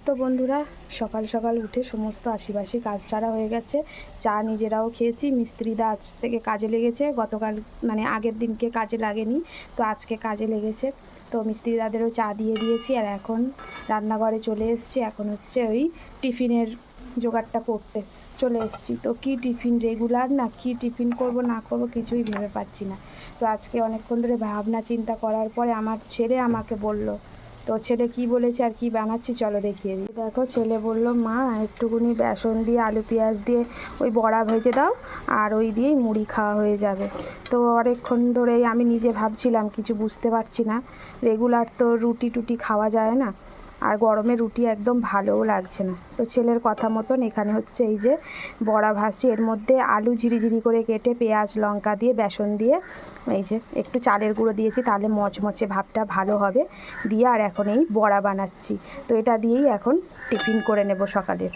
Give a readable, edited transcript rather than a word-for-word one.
তো বন্ধুরা, সকাল সকাল উঠে সমস্ত আশিপাশি কাজ সারা হয়ে গেছে। চা নিজেরাও খেয়েছি। মিস্ত্রিদা আজ থেকে কাজে লেগেছে। গতকাল মানে আগের দিনকে কাজে লাগেনি, তো আজকে কাজে লেগেছে। তো মিস্ত্রিদাদেরও চা দিয়ে দিয়েছি। আর এখন রান্নাঘরে চলে এসেছি। এখন হচ্ছে ওই টিফিনের জোগাড়টা করতে চলে এসেছি। তো কী টিফিন, রেগুলার না কী টিফিন করব না করব কিছুই ভেবে পাচ্ছি না। তো আজকে অনেকক্ষণ ধরে ভাবনা চিন্তা করার পরে আমার ছেলে আমাকে বলল, তো ছেলে কি বলেছে আর কি বানাচ্ছি চলো দেখিয়ে দিই। দেখো, ছেলে বলল, মা একটুকুনি বেসন দিয়ে আলু পেঁয়াজ দিয়ে ওই বড়া ভেজে দাও, আর ওই দিয়েই মুড়ি খাওয়া হয়ে যাবে। তো অনেকক্ষণ ধরেই আমি নিজে ভাবছিলাম, কিছু বুঝতে পারছি না। রেগুলার তো রুটি টুটি খাওয়া যায় না, আর গরমে রুটি একদম ভালোও লাগছে না। তো ছেলের কথা মতন এখানে হচ্ছে এই যে বড়া ভাজছি, এর মধ্যে আলু ঝিরিঝিরি করে কেটে পেঁয়াজ লঙ্কা দিয়ে বেসন দিয়ে এই যে একটু চালের গুঁড়ো দিয়েছি, তাহলে মচমচে ভাবটা ভালো হবে দিয়ে। আর এখন এই বড়া বানাচ্ছি। তো এটা দিয়েই এখন টিফিন করে নেব সকালের।